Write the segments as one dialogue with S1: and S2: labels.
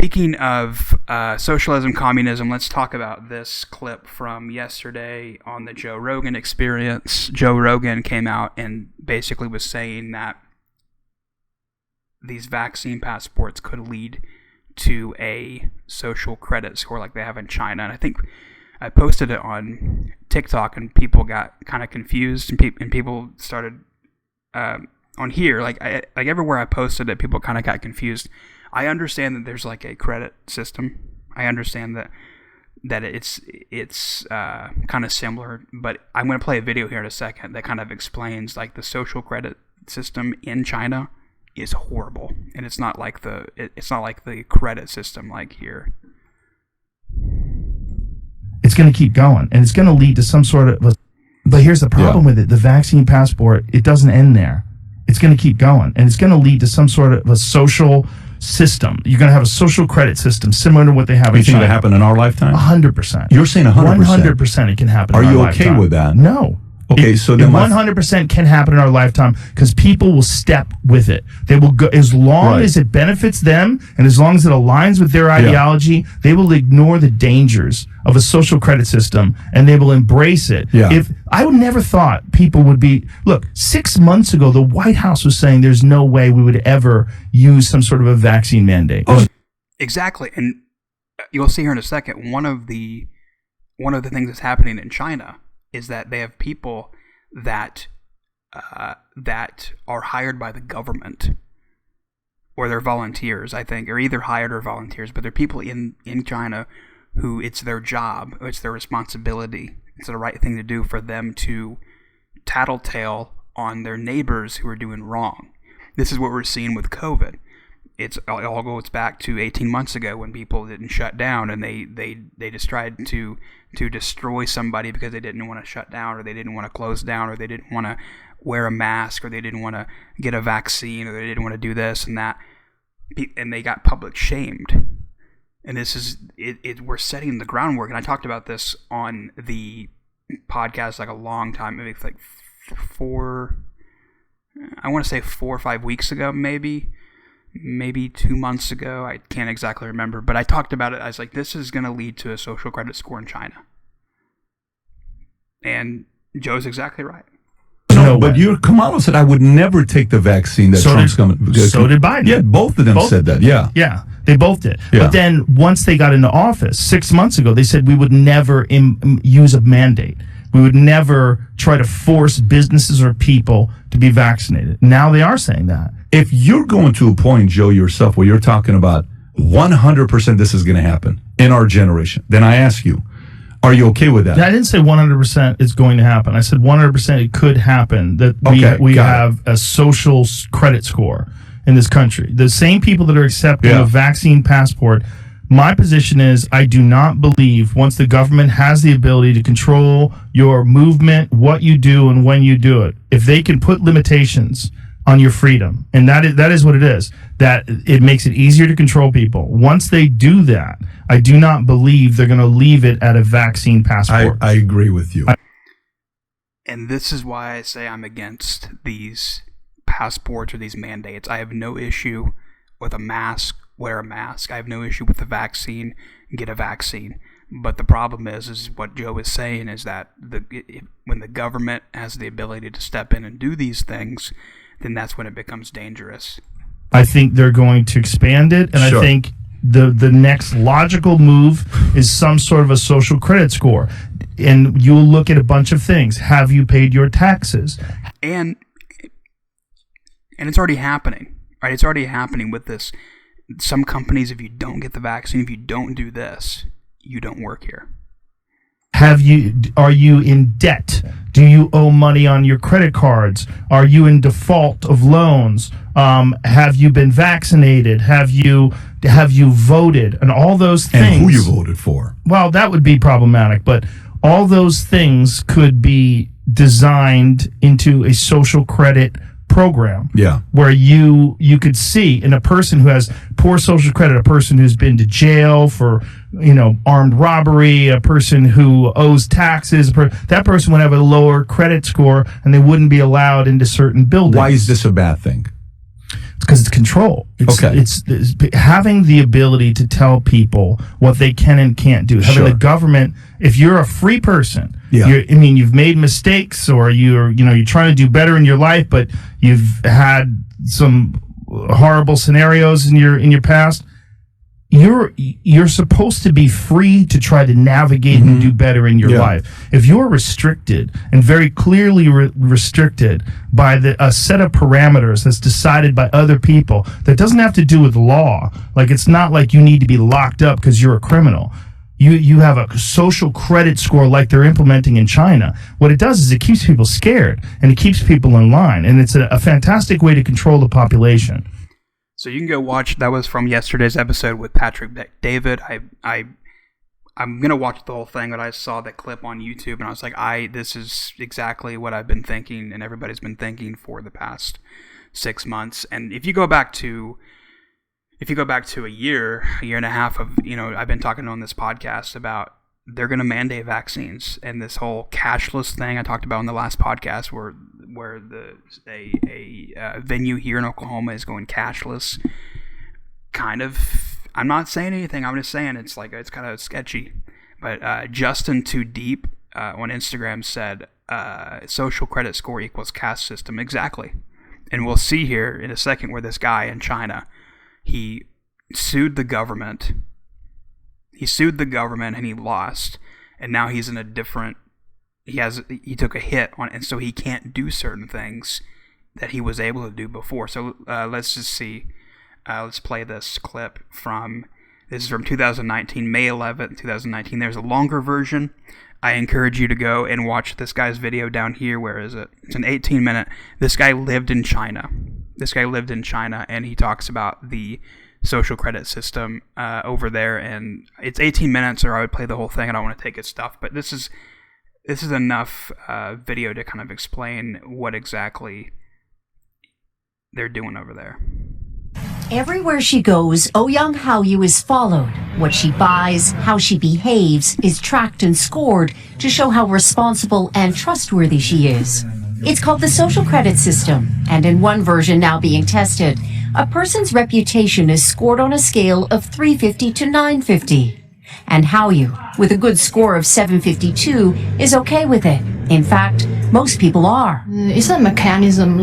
S1: Speaking of socialism, communism, let's talk about this clip from yesterday on the Joe Rogan experience. Joe Rogan came out and basically was saying that these vaccine passports could lead to a social credit score like they have in China. And I think I posted it on TikTok and people got kind of confused and people started on here, like everywhere I posted it, people kind of got confused. I understand that there's like a credit system. I understand that it's kind of similar, but I'm going to play a video here in a second that kind of explains like the social credit system in China is horrible, and it's not like the credit system like here.
S2: It's going to keep going, and it's going to lead to some sort of. But here's the problem with it: the vaccine passport, it doesn't end there. It's going to keep going, and it's going to lead to some sort of a social system. You're going to have a social credit system similar to what they have in China.
S3: You think it'll happen in our lifetime?
S2: 100%.
S3: You're saying 100%?
S2: 100% it can happen in our lifetime.
S3: Are you okay with that?
S2: No.
S3: Okay, so then
S2: 100% can happen in our lifetime because people will step with it. They will go as long as it benefits them and as long as it aligns with their ideology. They will ignore the dangers of a social credit system and they will embrace it. If I would never thought people would be. Look, 6 months ago, the White House was saying there's no way we would ever use some sort of a vaccine mandate.
S1: Exactly, and you'll see here in a second. One of the things that's happening in China is that they have people that are hired by the government, or they're volunteers, I think, or either hired or volunteers, but they're people in China who it's their job, it's their responsibility, it's the right thing to do for them to tattletale on their neighbors who are doing wrong. This is what we're seeing with COVID. It all goes back to 18 months ago when people didn't shut down and they just tried to destroy somebody because they didn't want to shut down, or they didn't want to close down, or they didn't want to wear a mask, or they didn't want to get a vaccine, or they didn't want to do this and that, and they got public shamed. And this is we're setting the groundwork, and I talked about this on the podcast like a long time, maybe like 4 or 5 weeks ago, maybe 2 months ago. I can't exactly remember, but I talked about it. I was like, this is going to lead to a social credit score in China. And Joe's exactly right.
S3: No, but Kamala said I would never take the vaccine that Trump's coming.
S2: So did Biden.
S3: Yeah, both of them said that.
S2: Yeah, they both did.
S3: Yeah.
S2: But then once they got into office 6 months ago, they said we would never use a mandate. We would never try to force businesses or people to be vaccinated. Now they are saying that.
S3: If you're going to a point, Joe, yourself, where you're talking about 100% this is going to happen in our generation, then I ask you, are you okay with that?
S2: I didn't say 100% it's going to happen. I said 100% it could happen, that we have a social credit score in this country. The same people that are accepting a vaccine passport. My position is I do not believe once the government has the ability to control your movement, what you do, and when you do it, if they can put limitations on your freedom, and that is what it is, that it makes it easier to control people. Once they do that, I do not believe they're going to leave it at a vaccine passport.
S3: I agree with you.
S1: And this is why I say I'm against these passports or these mandates. I have no issue with a mask. Wear a mask. I have no issue with the vaccine. Get a vaccine. But the problem is what Joe is saying is that when the government has the ability to step in and do these things, then that's when it becomes dangerous.
S2: I think they're going to expand it, and I think the next logical move is some sort of a social credit score. And you'll look at a bunch of things. Have you paid your taxes?
S1: And it's already happening, right? It's already happening with this. Some companies, if you don't get the vaccine, if you don't do this, you don't work here.
S2: Are you in debt? Do you owe money on your credit cards? Are you in default of loans? Have you been vaccinated? Have you voted? And all those things.
S3: And who you voted for?
S2: Well, that would be problematic, but all those things could be designed into a social credit program, where you could see in a person who has poor social credit, a person who's been to jail for armed robbery, a person who owes taxes, that person would have a lower credit score and they wouldn't be allowed into certain buildings.
S3: Why is this a bad thing?
S2: Because it's control. It's having the ability to tell people what they can and can't do. Having the government, if you're a free person, you've made mistakes, or you're trying to do better in your life, but you've had some horrible scenarios in your past. You're supposed to be free to try to navigate and do better in your life. If you're restricted and very clearly restricted by a set of parameters that's decided by other people that doesn't have to do with law, like it's not like you need to be locked up because you're a criminal. You have a social credit score like they're implementing in China. What it does is it keeps people scared and it keeps people in line, and it's a fantastic way to control the population.
S1: So you can go watch. That was from yesterday's episode with Patrick David. I'm gonna watch the whole thing, but I saw that clip on YouTube and I was like, this is exactly what I've been thinking, and everybody's been thinking for the past 6 months. And if you go back to a year and a half of, I've been talking on this podcast about they're going to mandate vaccines, and this whole cashless thing I talked about in the last podcast, where a venue here in Oklahoma is going cashless. Kind of, I'm not saying anything. I'm just saying it's kind of sketchy. But Justin Too Deep on Instagram said social credit score equals caste system. Exactly. And we'll see here in a second where this guy in China, he sued the government. He sued the government and he lost, and now he's in a different. He took a hit on it, and so he can't do certain things that he was able to do before. So let's just see. Let's play this clip this is from 2019, May 11th, 2019. There's a longer version. I encourage you to go and watch this guy's video down here. Where is it? It's an 18-minute. This guy lived in China. And he talks about the social credit system over there, and it's 18 minutes, or I would play the whole thing. I don't want to take his stuff, but this is enough video to kind of explain what exactly they're doing over there.
S4: Everywhere she goes, Ouyang Haoyu is followed. What she buys, how she behaves, is tracked and scored to show how responsible and trustworthy she is. It's called the social credit system, and in one version now being tested, a person's reputation is scored on a scale of 350 to 950. And Haoyu, with a good score of 752, is okay with it. In fact, most people are.
S5: It's a mechanism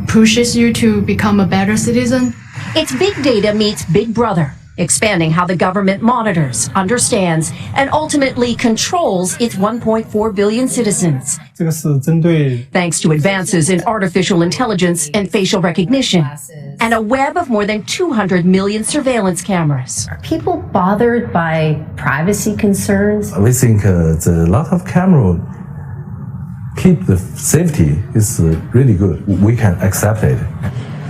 S5: pushes you to become a better citizen.
S4: It's big data meets Big Brother, expanding how the government monitors, understands, and ultimately controls its 1.4 billion citizens. Thanks to advances in artificial intelligence and facial recognition, and a web of more than 200 million surveillance cameras.
S6: Are people bothered by privacy concerns?
S7: We think the lot of camera keep the safety is really good. We can accept it.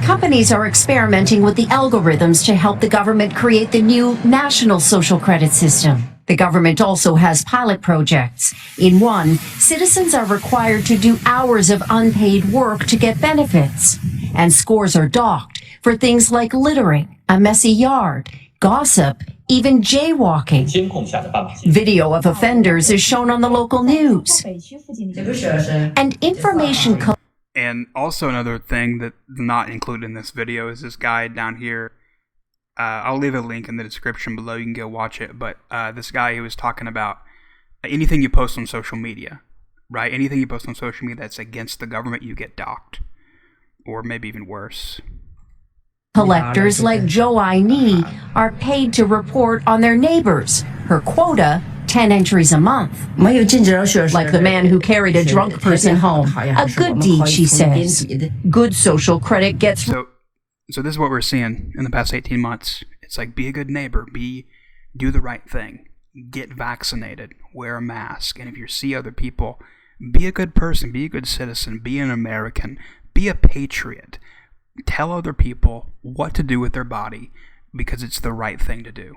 S4: Companies are experimenting with the algorithms to help the government create the new national social credit system. The government also has pilot projects. In one, citizens are required to do hours of unpaid work to get benefits. And scores are docked for things like littering, a messy yard, gossip, even jaywalking. Video of offenders is shown on the local news. And information
S1: And also another thing that's not included in this video is this guy down here. I'll leave a link in the description below. You can go watch it. But this guy who was talking about anything you post on social media, right? Anything you post on social media that's against the government, you get docked. Or maybe even worse.
S4: Collectors like Zhou Aini are paid to report on their neighbors. Her quota, 10 entries a month. Like the man who carried a drunk person home. A good deed, she says. Good social credit gets...
S1: So this is what we're seeing in the past 18 months. It's like, be a good neighbor. Do the right thing. Get vaccinated. Wear a mask. And if you see other people, be a good person. Be a good citizen. Be an American. Be a patriot. Tell other people what to do with their body because it's the right thing to do.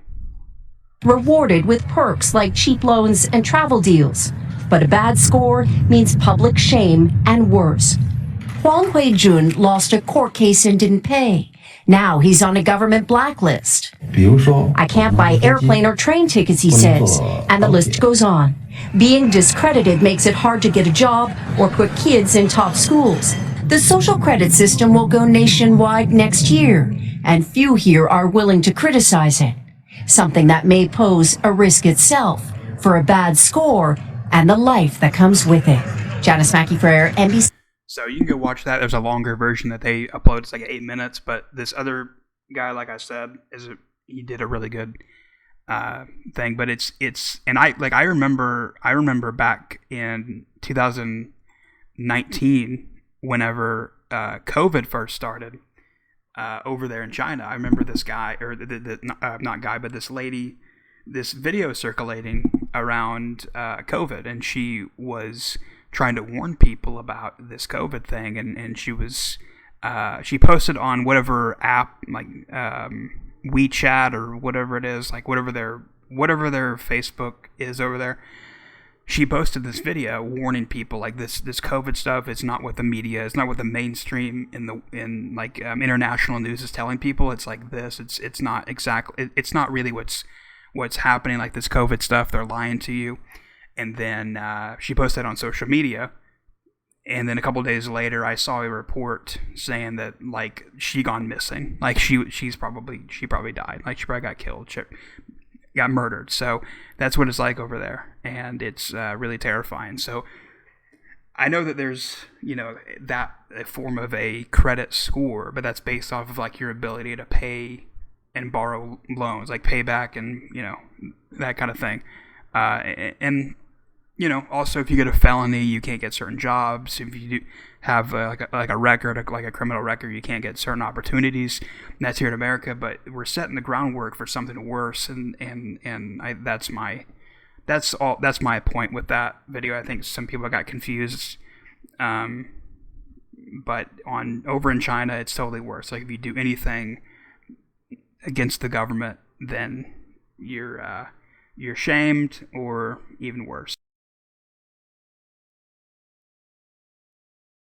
S4: Rewarded with perks like cheap loans and travel deals. But a bad score means public shame and worse. Huang Huijun lost a court case and didn't pay. Now he's on a government blacklist. I can't buy airplane or train tickets, he says, and the list goes on. Being discredited makes it hard to get a job or put kids in top schools. The social credit system will go nationwide next year, and few here are willing to criticize it, something that may pose a risk itself for a bad score and the life that comes with it. Janice Mackey for NBC.
S1: So you can go watch that. There's a longer version that they upload. It's like 8 minutes, but this other guy, like I said, he did a really good thing. But it's and I remember back in 2019 whenever COVID first started over there in China. I remember this guy, or not guy, but this lady, this video circulating around COVID, and she was trying to warn people about this COVID thing, and she posted on whatever app, like WeChat or whatever it is, like whatever their Facebook is over there. She posted this video warning people like this COVID stuff. It's not what the media, it's not what the mainstream in international news is telling people. It's like this. It's not exactly. It's not really what's happening. Like this COVID stuff, they're lying to you. And then she posted on social media, and then a couple of days later, I saw a report saying that like she gone missing, like she probably died, like she probably got killed, got murdered. So that's what it's like over there, and it's really terrifying. So I know that there's that a form of a credit score, but that's based off of like your ability to pay and borrow loans, like pay back and that kind of thing, and also if you get a felony, you can't get certain jobs. If you do have like a record, like a criminal record, you can't get certain opportunities. And that's here in America, but we're setting the groundwork for something worse. That's my point with that video. I think some people got confused. But over in China, it's totally worse. Like if you do anything against the government, then you're shamed, or even worse.